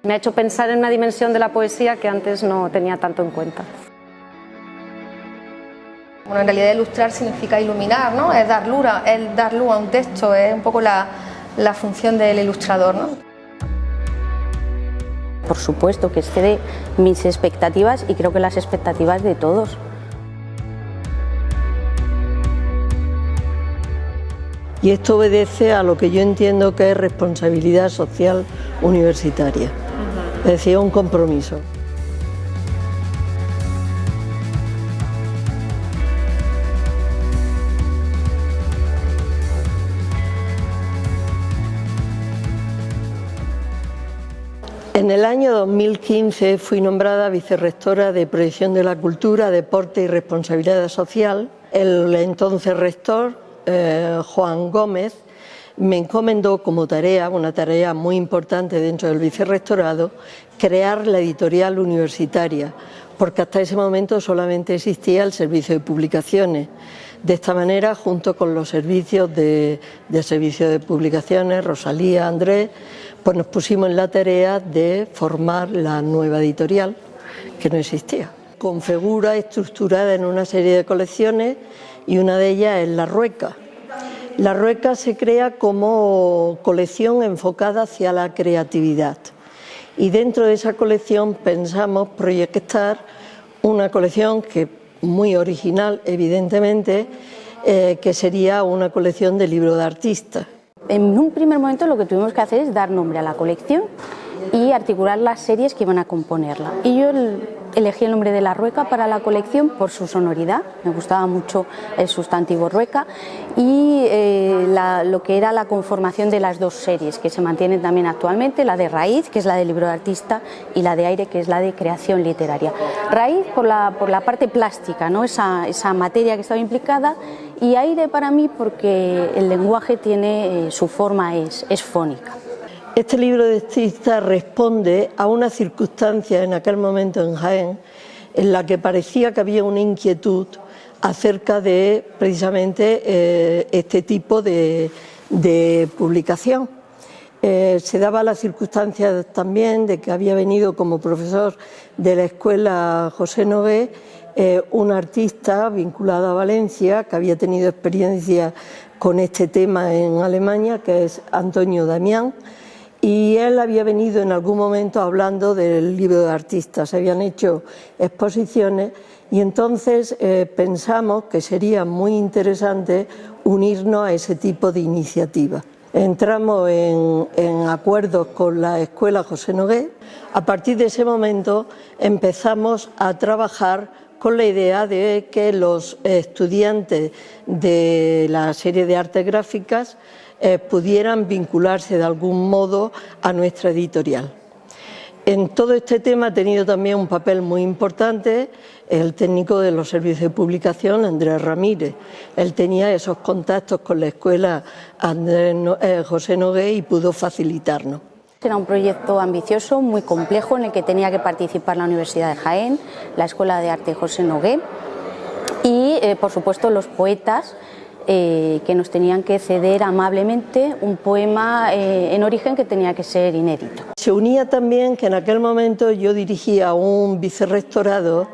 Me ha hecho pensar en una dimensión de la poesía que antes no tenía tanto en cuenta. Bueno, en realidad ilustrar significa iluminar, ¿no? Es dar luz a un texto, es un poco la función del ilustrador, ¿no? Por supuesto que excede mis expectativas y creo que las expectativas de todos. Y esto obedece a lo que yo entiendo que es responsabilidad social universitaria, es decir, un compromiso. En el año 2015 fui nombrada vicerrectora de Proyección de la Cultura, Deporte y Responsabilidad Social. El entonces rector, Juan Gómez, me encomendó como tarea, una tarea muy importante dentro del vicerrectorado, crear la editorial universitaria, porque hasta ese momento solamente existía el servicio de publicaciones. De esta manera, junto con los servicios de servicio de publicaciones, Rosalía, Andrés, pues nos pusimos en la tarea de formar la nueva editorial, que no existía. Configura estructurada en una serie de colecciones y una de ellas es La Rueca. La Rueca se crea como colección enfocada hacia la creatividad y dentro de esa colección pensamos proyectar una colección que muy original, evidentemente, que sería una colección de libros de artistas. En un primer momento lo que tuvimos que hacer es dar nombre a la colección y articular las series que iban a componerla. Y yo elegí el nombre de La Rueca para la colección por su sonoridad, me gustaba mucho el sustantivo rueca, y lo que era la conformación de las dos series que se mantienen también actualmente, la de Raíz, que es la de libro de artista, y la de Aire, que es la de creación literaria. Raíz por la parte plástica, ¿no? esa materia que estaba implicada, y Aire para mí porque el lenguaje tiene su forma, es fónica. Este libro de artista responde a una circunstancia en aquel momento en Jaén en la que parecía que había una inquietud acerca de precisamente este tipo de publicación. Se daba la circunstancia también de que había venido como profesor de la escuela José Nogué un artista vinculado a Valencia que había tenido experiencia con este tema en Alemania, que es Antonio Damián. Y él había venido en algún momento hablando del libro de artistas, se habían hecho exposiciones y entonces pensamos que sería muy interesante unirnos a ese tipo de iniciativas. Entramos en acuerdos con la Escuela José Nogué. A partir de ese momento empezamos a trabajar con la idea de que los estudiantes de la serie de artes gráficas pudieran vincularse de algún modo a nuestra editorial. En todo este tema ha tenido también un papel muy importante el técnico de los servicios de publicación, Andrés Ramírez. Él tenía esos contactos con la escuela José Nogué y pudo facilitarnos. Era un proyecto ambicioso, muy complejo, en el que tenía que participar la Universidad de Jaén, la Escuela de Arte José Nogué y, por supuesto, los poetas que nos tenían que ceder amablemente un poema en origen que tenía que ser inédito. Se unía también que en aquel momento yo dirigía un vicerrectorado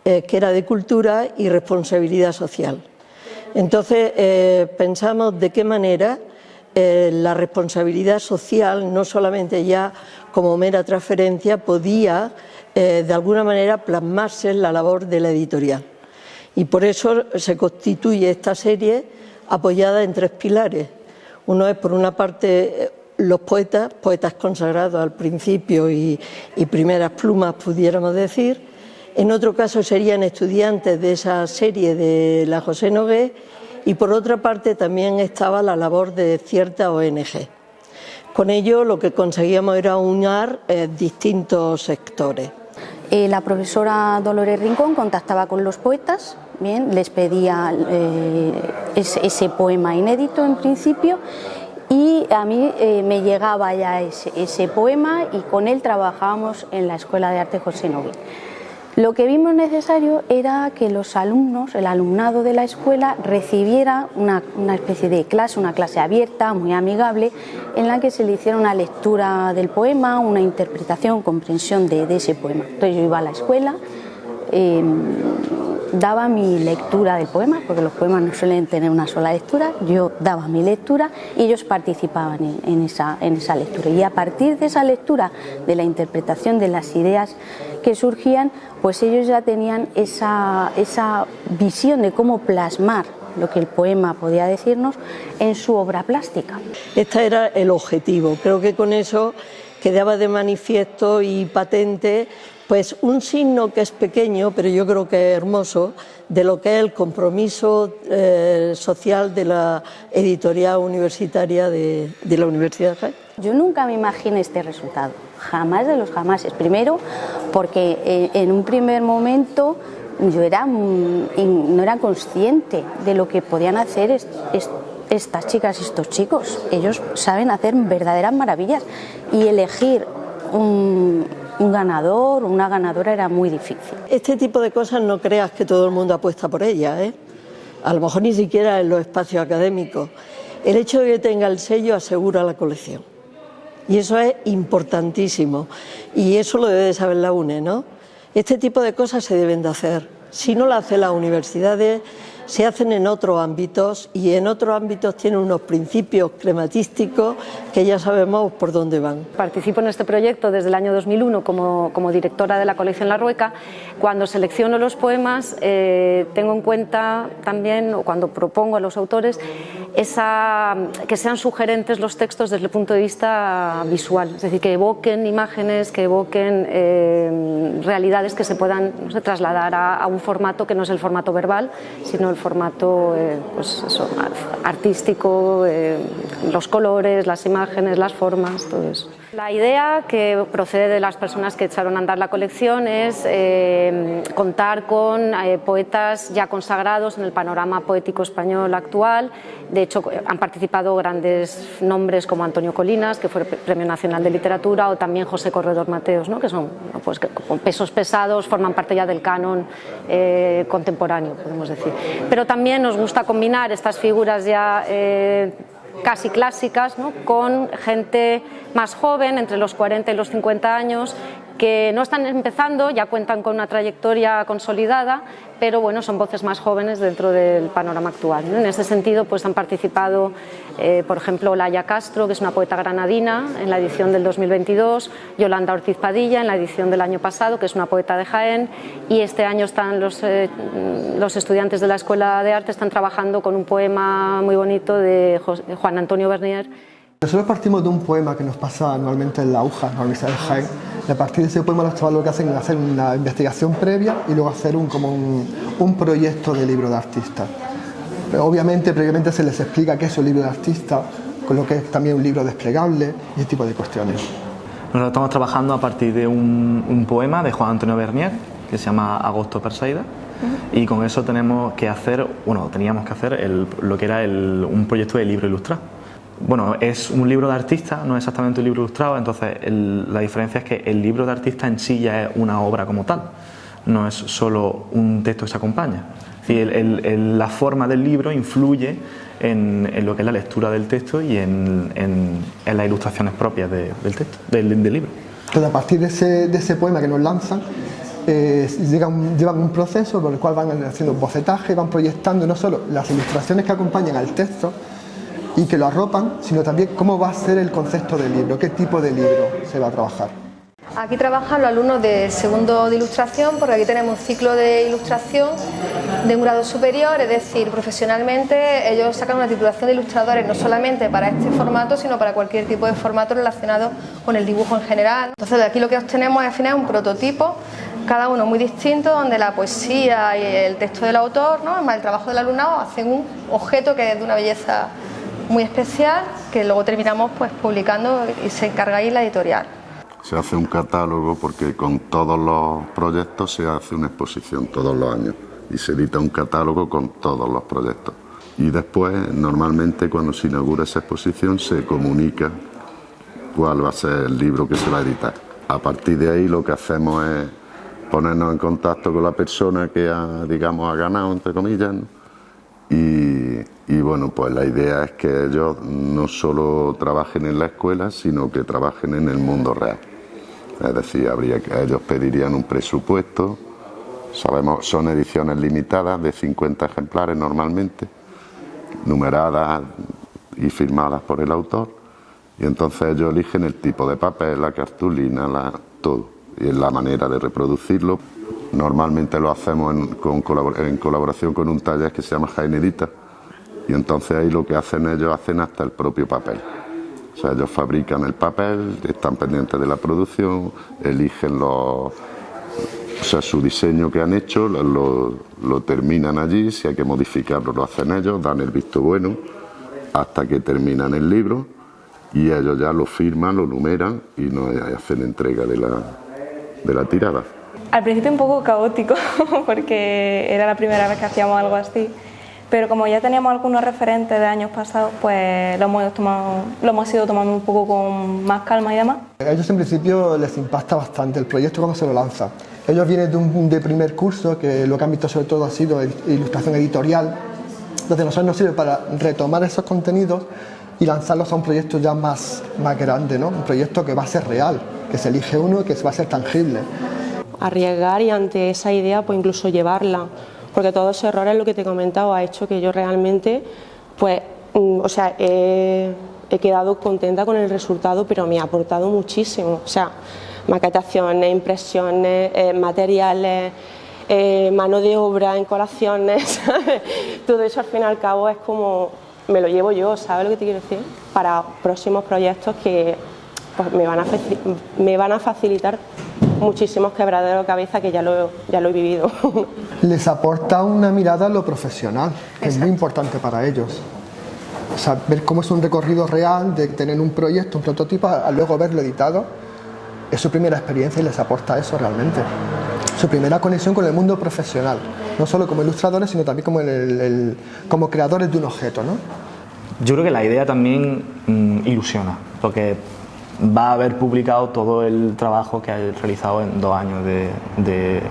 que era de Cultura y Responsabilidad Social. Entonces pensamos de qué manera la responsabilidad social, no solamente ya como mera transferencia, podía de alguna manera plasmarse en la labor de la editorial. Y por eso se constituye esta serie apoyada en tres pilares. Uno es, por una parte, los poetas consagrados al principio y primeras plumas, pudiéramos decir. En otro caso serían estudiantes de esa serie de la José Nogué y por otra parte también estaba la labor de ciertas ONG. Con ello lo que conseguíamos era unir distintos sectores. La profesora Dolores Rincón contactaba con los poetas, bien, les pedía ese poema inédito en principio y a mí me llegaba ya ese poema y con él trabajábamos en la Escuela de Arte José Nogué. Lo que vimos necesario era que los alumnos, el alumnado de la escuela, recibiera una especie de clase, una clase abierta, muy amigable, en la que se le hiciera una lectura del poema, una interpretación, comprensión de ese poema. Entonces yo iba a la escuela, daba mi lectura del poema, porque los poemas no suelen tener una sola lectura, yo daba mi lectura y ellos participaban en esa lectura. Y a partir de esa lectura, de la interpretación de las ideas que surgían, pues ellos ya tenían esa visión de cómo plasmar lo que el poema podía decirnos en su obra plástica. Este era el objetivo. Creo que con eso quedaba de manifiesto y patente pues un signo que es pequeño, pero yo creo que es hermoso, de lo que es el compromiso social de la editorial universitaria de la Universidad de Jaén. Yo nunca me imaginé este resultado, jamás de los jamases. Primero, porque en un primer momento yo no era consciente de lo que podían hacer estas chicas y estos chicos. Ellos saben hacer verdaderas maravillas y elegir un ganador o una ganadora era muy difícil. Este tipo de cosas no creas que todo el mundo apuesta por ellas, ¿eh? A lo mejor ni siquiera en los espacios académicos. El hecho de que tenga el sello asegura la colección y eso es importantísimo y eso lo debe de saber la UNE, ¿no? Este tipo de cosas se deben de hacer. Si no lo hacen las universidades, se hacen en otros ámbitos y en otros ámbitos tienen unos principios crematísticos que ya sabemos por dónde van. Participo en este proyecto desde el año 2001 como directora de la colección La Rueca. Cuando selecciono los poemas tengo en cuenta también, o cuando propongo a los autores, que sean sugerentes los textos desde el punto de vista visual, es decir, que evoquen imágenes, que evoquen realidades que se puedan, no sé, trasladar a un formato que no es el formato verbal, sino el formato pues eso, artístico, los colores, las imágenes, las formas, todo eso. La idea que procede de las personas que echaron a andar la colección es contar con poetas ya consagrados en el panorama poético español actual. De hecho, han participado grandes nombres como Antonio Colinas, que fue Premio Nacional de Literatura, o también José Corredor Mateos, ¿no? Que son pues, que con pesos pesados, forman parte ya del canon contemporáneo, podemos decir. Pero también nos gusta combinar estas figuras ya casi clásicas, ¿no? Con gente más joven, entre los 40 y los 50 años, que no están empezando, ya cuentan con una trayectoria consolidada, pero bueno, son voces más jóvenes dentro del panorama actual, ¿no? En ese sentido, pues han participado, por ejemplo, Olaya Castro, que es una poeta granadina, en la edición del 2022, Yolanda Ortiz Padilla, en la edición del año pasado, que es una poeta de Jaén, y este año están los estudiantes de la Escuela de Arte están trabajando con un poema muy bonito de Juan Antonio Bernier. Nosotros partimos de un poema que nos pasa anualmente en la UJA, en la Universidad de Jaén, y a partir de ese poema los chavales lo que hacen es hacer una investigación previa y luego hacer un proyecto de libro de artista. Pero obviamente previamente se les explica qué es un libro de artista, con lo que es también un libro desplegable y ese tipo de cuestiones. Nosotros estamos trabajando a partir de un poema de Juan Antonio Bernier que se llama Agosto Perseida, y con eso teníamos que hacer lo que era un proyecto de libro ilustrado. Bueno, es un libro de artista, no es exactamente un libro ilustrado, entonces la diferencia es que el libro de artista en sí ya es una obra como tal, no es solo un texto que se acompaña. Es decir, la forma del libro influye en lo que es la lectura del texto y en las ilustraciones propias del texto, del libro. Entonces, a partir de ese poema que nos lanzan, llevan un proceso por el cual van haciendo bocetaje, van proyectando no solo las ilustraciones que acompañan al texto y que lo arropan, sino también cómo va a ser el concepto del libro, qué tipo de libro se va a trabajar. Aquí trabajan los alumnos de segundo de ilustración, porque aquí tenemos un ciclo de ilustración de un grado superior, es decir, profesionalmente ellos sacan una titulación de ilustradores no solamente para este formato, sino para cualquier tipo de formato relacionado con el dibujo en general. Entonces, de aquí lo que obtenemos al final es un prototipo, cada uno muy distinto, donde la poesía y el texto del autor, ¿no?, más el trabajo del alumnado, hacen un objeto que es de una belleza muy especial, que luego terminamos pues publicando y se encarga ahí la editorial. Se hace un catálogo porque con todos los proyectos se hace una exposición todos los años y se edita un catálogo con todos los proyectos. Y después, normalmente, cuando se inaugura esa exposición, se comunica cuál va a ser el libro que se va a editar. A partir de ahí lo que hacemos es ponernos en contacto con la persona que ha ganado, entre comillas, ¿no? Y bueno, pues la idea es que ellos no solo trabajen en la escuela, sino que trabajen en el mundo real. Es decir, ellos pedirían un presupuesto, sabemos, son ediciones limitadas de 50 ejemplares normalmente, numeradas y firmadas por el autor, y entonces ellos eligen el tipo de papel, la cartulina, todo, y la manera de reproducirlo. Normalmente lo hacemos en colaboración con un taller que se llama Jaén Edita, y entonces ahí lo que hacen ellos, hacen hasta el propio papel. O sea, ellos fabrican el papel, están pendientes de la producción, eligen su diseño que han hecho, lo terminan allí, si hay que modificarlo lo hacen ellos, dan el visto bueno hasta que terminan el libro y ellos ya lo firman, lo numeran y nos hacen entrega de la tirada. Al principio un poco caótico porque era la primera vez que hacíamos algo así, pero como ya teníamos algunos referentes de años pasados, pues lo hemos ido tomando un poco con más calma y demás. A ellos en principio les impacta bastante el proyecto cuando se lo lanza. Ellos vienen de primer curso, que lo que han visto sobre todo ha sido ilustración editorial, entonces nosotros nos sirve para retomar esos contenidos y lanzarlos a un proyecto ya más grande, ¿no? Un proyecto que va a ser real, que se elige uno y que va a ser tangible. Arriesgar y ante esa idea pues incluso llevarla, porque todos esos errores, lo que te he comentado, ha hecho que yo realmente pues he quedado contenta con el resultado, pero me ha aportado muchísimo, o sea, maquetaciones, impresiones, materiales, mano de obra en colaciones, todo eso al fin y al cabo es como me lo llevo yo, ¿sabes lo que te quiero decir? Para próximos proyectos que pues, me van a facilitar muchísimos quebraderos de cabeza que ya lo he vivido. Les aporta una mirada a lo profesional, que es muy importante para ellos. O sea, ver cómo es un recorrido real de tener un proyecto, un prototipo, a luego verlo editado, es su primera experiencia y les aporta eso realmente. Su primera conexión con el mundo profesional, no solo como ilustradores, sino también como creadores de un objeto, ¿no? Yo creo que la idea también ilusiona, porque va a haber publicado todo el trabajo que ha realizado en 2 años de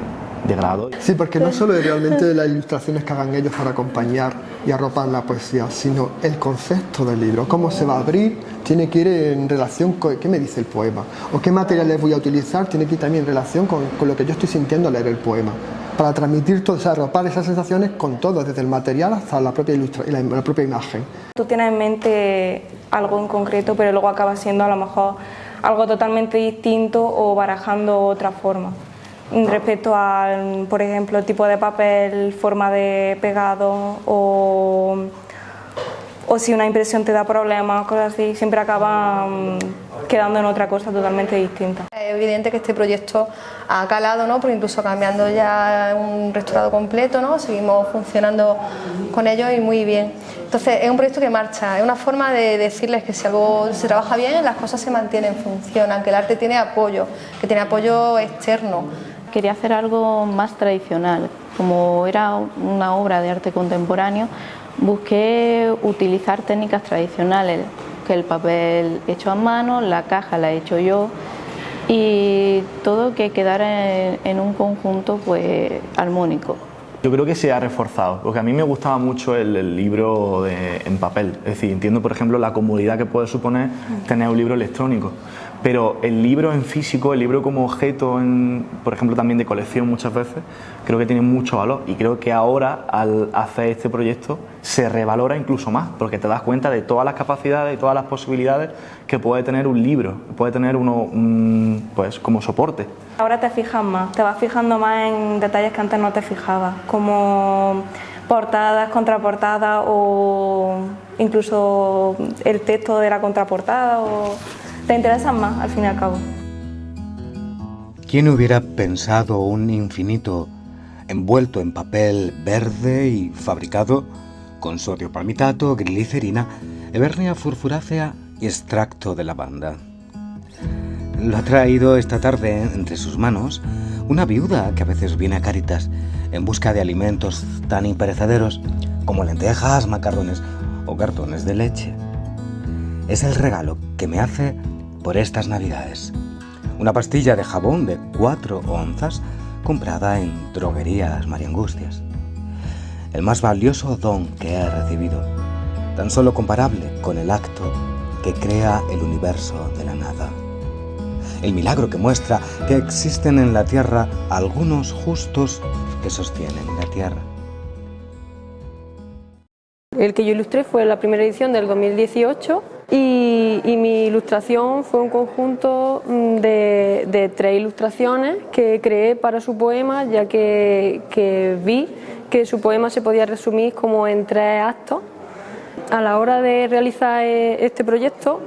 grado. Sí, porque no solo es realmente las ilustraciones que hagan ellos para acompañar y arropar la poesía, sino el concepto del libro, cómo se va a abrir, tiene que ir en relación con qué me dice el poema, o qué materiales voy a utilizar, tiene que ir también en relación con lo que yo estoy sintiendo al leer el poema, para transmitir todo, o sea, arropar esas sensaciones con todo, desde el material hasta la propia la propia imagen. Tú tienes en mente algo en concreto, pero luego acaba siendo a lo mejor algo totalmente distinto o barajando otra forma. Respecto al, por ejemplo, tipo de papel, forma de pegado o si una impresión te da problemas, cosas así, siempre acaba quedando en otra cosa totalmente distinta. Es evidente que este proyecto ha calado, ¿no? Porque incluso cambiando ya un rectorado completo, ¿no? Seguimos funcionando con ellos y muy bien. Entonces es un proyecto que marcha, es una forma de decirles que si algo se trabaja bien, las cosas se mantienen, funcionan, que el arte tiene apoyo, que tiene apoyo externo. Quería hacer algo más tradicional, como era una obra de arte contemporáneo, busqué utilizar técnicas tradicionales, que el papel hecho a mano, la caja la he hecho yo y todo que quedara en un conjunto pues armónico. Yo creo que se ha reforzado, porque a mí me gustaba mucho el libro en papel, es decir, entiendo por ejemplo la comodidad que puede suponer tener un libro electrónico, pero el libro en físico, el libro como objeto, por ejemplo también de colección muchas veces, creo que tiene mucho valor y creo que ahora al hacer este proyecto se revalora incluso más, porque te das cuenta de todas las capacidades y todas las posibilidades que puede tener un libro, puede tener uno pues como soporte. Ahora te fijas más, te vas fijando más en detalles que antes no te fijabas, como portadas, contraportadas o incluso el texto de la contraportada, o te interesan más al fin y al cabo. ¿Quién hubiera pensado un infinito envuelto en papel verde y fabricado con sodio palmitato, glicerina, Evernia furfurácea y extracto de lavanda? Lo ha traído esta tarde entre sus manos una viuda que a veces viene a Cáritas en busca de alimentos tan imperecederos como lentejas, macarrones o cartones de leche. Es el regalo que me hace por estas Navidades. Una pastilla de jabón de 4 onzas comprada en droguerías Mariangustias. El más valioso don que he recibido, tan solo comparable con el acto que crea el universo de la nada. El milagro que muestra que existen en la tierra algunos justos que sostienen la tierra. El que yo ilustré fue la primera edición del 2018 y mi ilustración fue un conjunto de 3 ilustraciones que creé para su poema, ya que vi que su poema se podía resumir como en 3 actos. A la hora de realizar este proyecto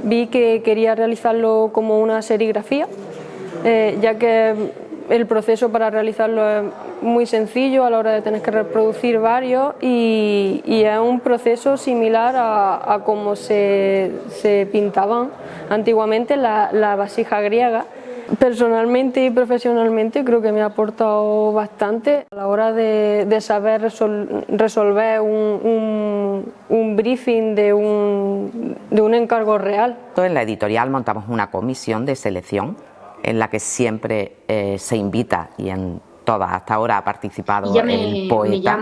vi que quería realizarlo como una serigrafía, ya que el proceso para realizarlo es muy sencillo a la hora de tener que reproducir varios y es un proceso similar a cómo se pintaban antiguamente las vasijas griegas. Personalmente y profesionalmente creo que me ha aportado bastante a la hora de saber resolver un briefing de un encargo real. En la editorial montamos una comisión de selección en la que siempre se invita, y en todas hasta ahora ha participado el poeta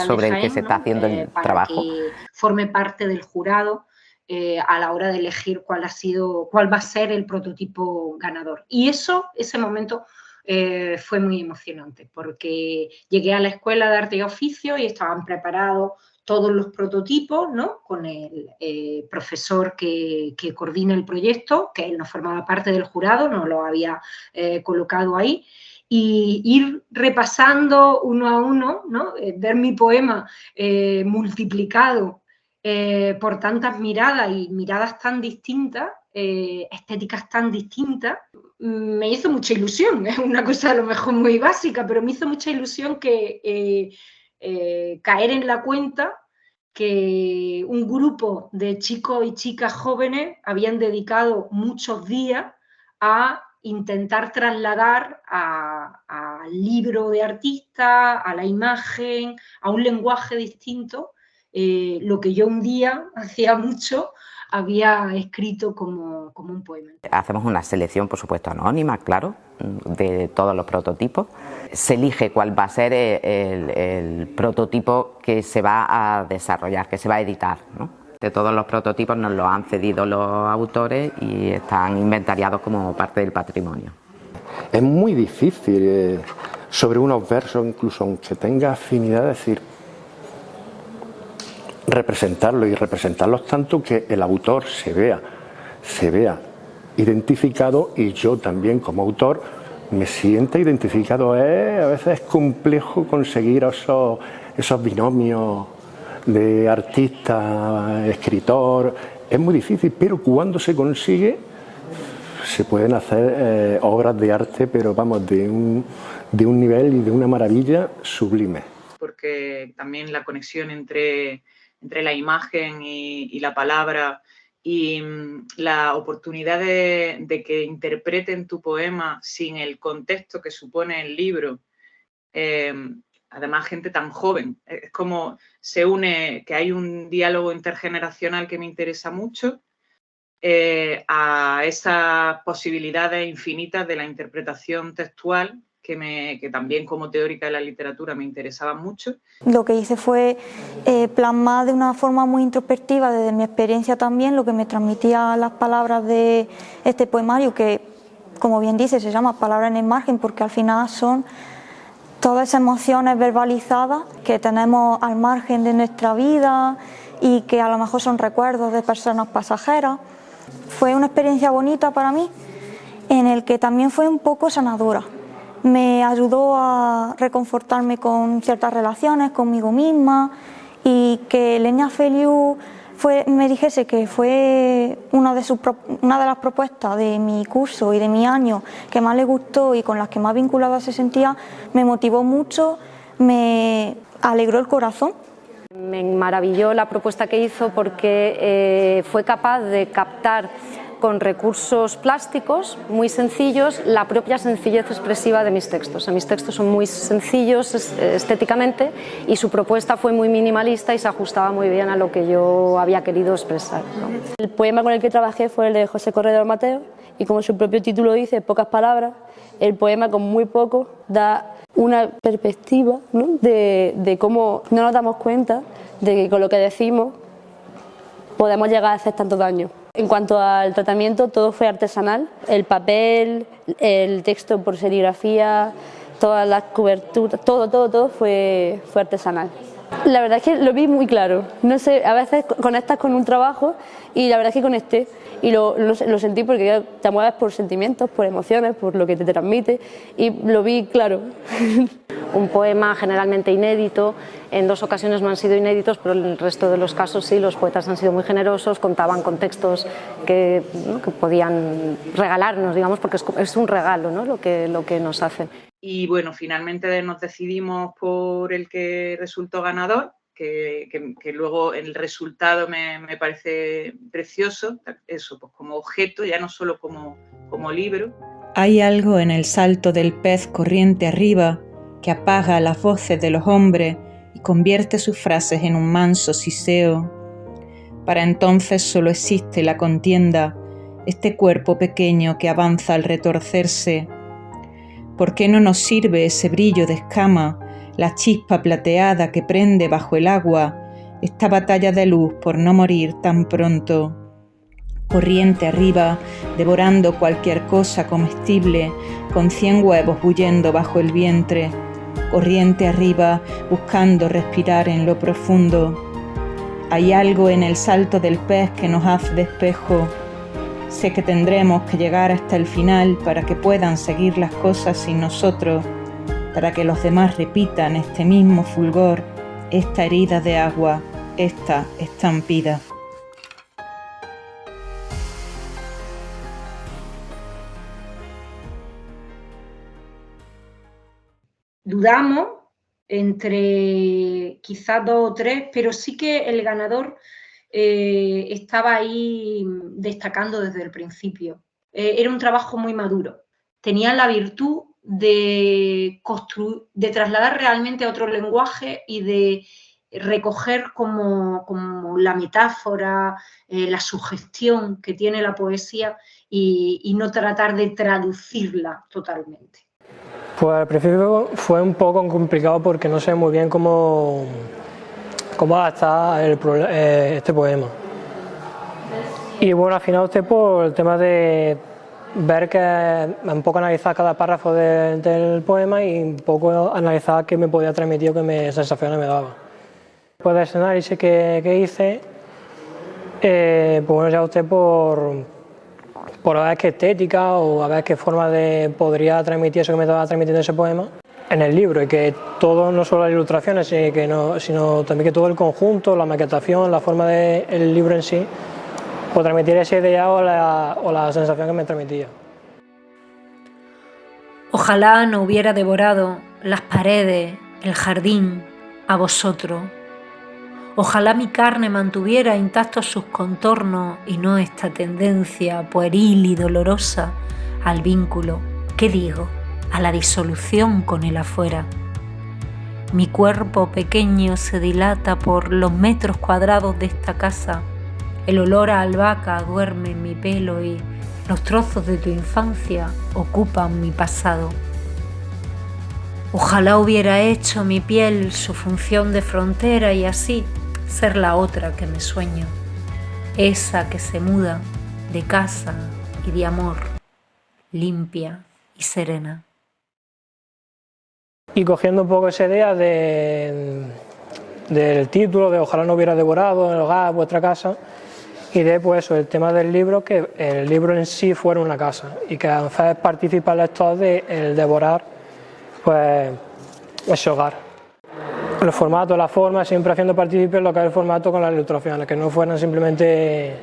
sobre el que se está haciendo el trabajo. Para que forme parte del jurado a la hora de elegir cuál va a ser el prototipo ganador. Y ese momento fue muy emocionante, porque llegué a la Escuela de Arte y Oficio y estaban preparados todos los prototipos, ¿no? Con el profesor que coordina el proyecto, que él no formaba parte del jurado, no lo había colocado ahí, y ir repasando uno a uno, ¿no? Ver mi poema multiplicado por tantas miradas y miradas tan distintas, estéticas tan distintas, me hizo mucha ilusión. Es una cosa a lo mejor muy básica, pero me hizo mucha ilusión que caer en la cuenta que un grupo de chicos y chicas jóvenes habían dedicado muchos días a intentar trasladar al libro de artista, a la imagen, a un lenguaje distinto, lo que yo un día, hacía mucho, había escrito como un poema. Hacemos una selección, por supuesto, anónima, claro, de todos los prototipos. Se elige cuál va a ser el prototipo que se va a desarrollar, que se va a editar, ¿no? De todos los prototipos nos los han cedido los autores y están inventariados como parte del patrimonio. Es muy difícil sobre unos versos, incluso aunque tenga afinidad, decir, representarlos y representarlos tanto que el autor se vea identificado y yo también como autor me sienta identificado. A veces es complejo conseguir esos binomios de artista, escritor, es muy difícil, pero cuando se consigue se pueden hacer obras de arte, pero vamos, de un nivel y de una maravilla sublime. Porque también la conexión entre la imagen y la palabra y la oportunidad de que interpreten tu poema sin el contexto que supone el libro, además gente tan joven, es como se une, que hay un diálogo intergeneracional que me interesa mucho, a esas posibilidades infinitas de la interpretación textual que también como teórica de la literatura me interesaba mucho. Lo que hice fue plasmar de una forma muy introspectiva, desde mi experiencia también, lo que me transmitía las palabras de este poemario, que como bien dice se llama Palabras en el margen, porque al final son todas esas emociones verbalizadas que tenemos al margen de nuestra vida y que a lo mejor son recuerdos de personas pasajeras. Fue una experiencia bonita para mí, en el que también fue un poco sanadora. Me ayudó a reconfortarme con ciertas relaciones conmigo misma y que Lenia Feliu me dijese que fue una de las propuestas de mi curso y de mi año que más le gustó y con las que más vinculada se sentía, me motivó mucho, me alegró el corazón. Me maravilló la propuesta que hizo porque fue capaz de captar con recursos plásticos muy sencillos la propia sencillez expresiva de mis textos. Mis textos son muy sencillos estéticamente y su propuesta fue muy minimalista y se ajustaba muy bien a lo que yo había querido expresar, ¿no? El poema con el que trabajé fue el de José Corredor Mateo y, como su propio título dice, pocas palabras, el poema con muy poco da una perspectiva, ¿no?, de cómo no nos damos cuenta de que con lo que decimos podemos llegar a hacer tanto daño. En cuanto al tratamiento, todo fue artesanal, el papel, el texto por serigrafía, todas las coberturas, todo fue artesanal. La verdad es que lo vi muy claro, no sé, a veces conectas con un trabajo y la verdad es que conecté y lo sentí porque te mueves por sentimientos, por emociones, por lo que te transmite y lo vi claro. Un poema generalmente inédito, en 2 ocasiones no han sido inéditos, pero en el resto de los casos sí, los poetas han sido muy generosos, contaban con textos que podían regalarnos, digamos, porque es un regalo, ¿no?, lo que nos hacen. Y bueno, finalmente nos decidimos por el que resultó ganador, que luego el resultado me parece precioso, eso, pues como objeto, ya no solo como libro. Hay algo en el salto del pez corriente arriba que apaga las voces de los hombres y convierte sus frases en un manso siseo. Para entonces solo existe la contienda, este cuerpo pequeño que avanza al retorcerse. ¿Por qué no nos sirve ese brillo de escama, la chispa plateada que prende bajo el agua, esta batalla de luz por no morir tan pronto? Corriente arriba, devorando cualquier cosa comestible, con 100 huevos bullendo bajo el vientre. Corriente arriba, buscando respirar en lo profundo. Hay algo en el salto del pez que nos hace de espejo. Sé que tendremos que llegar hasta el final para que puedan seguir las cosas sin nosotros, para que los demás repitan este mismo fulgor, esta herida de agua, esta estampida. Dudamos entre quizás 2 o 3, pero sí que el ganador estaba ahí destacando desde el principio. Era un trabajo muy maduro. Tenía la virtud de trasladar realmente a otro lenguaje y de recoger como la metáfora, la sugestión que tiene la poesía y no tratar de traducirla totalmente. Pues al principio fue un poco complicado porque no sé muy bien cómo adaptar este poema. Y bueno, al final opté por el tema de ver un poco analizar cada párrafo del poema y un poco analizar qué me podía transmitir o qué sensaciones me daba. Después de ese análisis que hice, pues bueno, ya opté por a ver qué estética o a ver qué forma podría transmitir eso que me estaba transmitiendo ese poema en el libro, y que todo, no solo las ilustraciones, sino también que todo el conjunto, la maquetación, la forma del libro en sí, pues transmitir esa idea o la sensación que me transmitía. Ojalá no hubiera devorado las paredes, el jardín, a vosotros. Ojalá mi carne mantuviera intactos sus contornos y no esta tendencia pueril y dolorosa al vínculo, ¿qué digo?, a la disolución con el afuera. Mi cuerpo pequeño se dilata por los metros cuadrados de esta casa. El olor a albahaca duerme en mi pelo y los trozos de tu infancia ocupan mi pasado. Ojalá hubiera hecho mi piel su función de frontera y así ser la otra que me sueño, esa que se muda de casa y de amor, limpia y serena. Y cogiendo un poco esa idea del título, de ojalá no hubiera devorado el hogar, vuestra casa, y de pues eso, el tema del libro, que el libro en sí fuera una casa y que hacer participar al lector de el devorar pues ese hogar. El formato, la forma, siempre haciendo partícipe lo que es el formato con las ilustraciones, que no fueran simplemente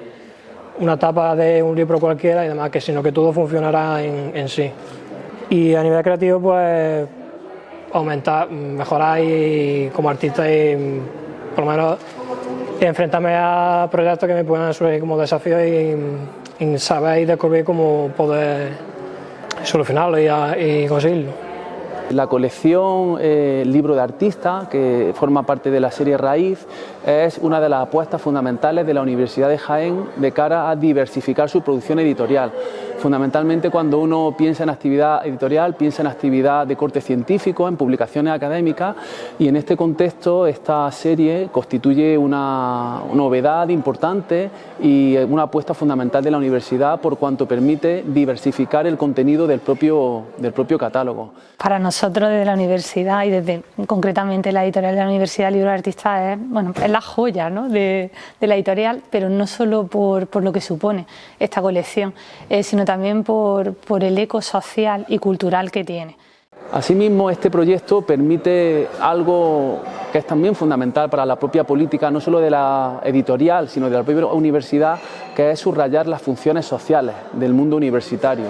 una tapa de un libro cualquiera y demás, sino que todo funcionará en sí. Y a nivel creativo, pues aumentar, mejorar y como artista y por lo menos enfrentarme a proyectos que me puedan surgir como desafíos y en saber y descubrir cómo poder solucionarlo y conseguirlo. La colección Libro de Artista, que forma parte de la serie Raíz, es una de las apuestas fundamentales de la Universidad de Jaén de cara a diversificar su producción editorial. Fundamentalmente, cuando uno piensa en actividad editorial, piensa en actividad de corte científico, en publicaciones académicas, y en este contexto esta serie constituye una novedad importante y una apuesta fundamental de la universidad por cuanto permite diversificar el contenido del propio catálogo. Para nosotros desde la universidad y desde concretamente la editorial de la Universidad Libro de Artista es la joya, ¿no?, de la editorial, pero no solo por lo que supone esta colección, sino también por el eco social y cultural que tiene. Asimismo, este proyecto permite algo que es también fundamental para la propia política, no solo de la editorial, sino de la propia universidad, que es subrayar las funciones sociales del mundo universitario.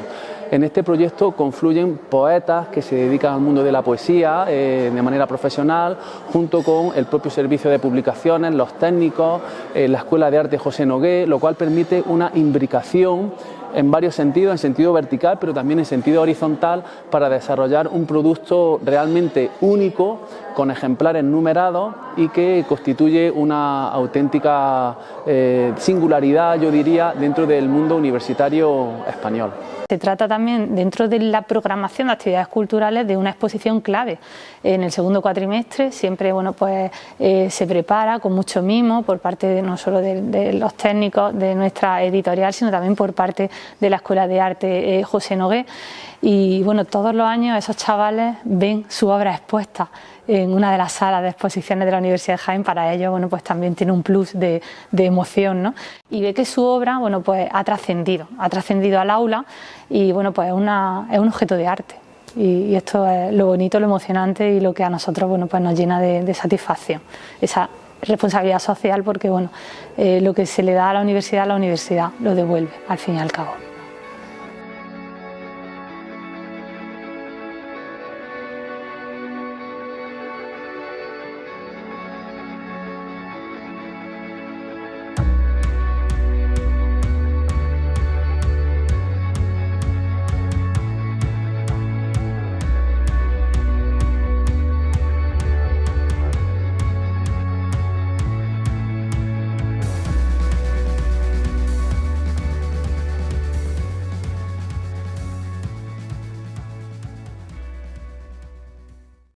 En este proyecto confluyen poetas que se dedican al mundo de la poesía de manera profesional, junto con el propio servicio de publicaciones, los técnicos, la Escuela de Arte José Nogué, lo cual permite una imbricación en varios sentidos, en sentido vertical, pero también en sentido horizontal, para desarrollar un producto realmente único, con ejemplares numerados y que constituye una auténtica singularidad, yo diría, dentro del mundo universitario español. Se trata también, dentro de la programación de actividades culturales, de una exposición clave. En el segundo cuatrimestre siempre se prepara con mucho mimo por parte no solo de los técnicos de nuestra editorial, sino también por parte de la Escuela de Arte José Nogué. Y todos los años esos chavales ven su obra expuesta en una de las salas de exposiciones de la Universidad de Jaén. Para ellos también tiene un plus de emoción, ¿no? Y ve que su obra ha trascendido al aula y es un objeto de arte. Y esto es lo bonito, lo emocionante y lo que a nosotros nos llena de satisfacción. Esa responsabilidad social, porque lo que se le da a la universidad lo devuelve al fin y al cabo.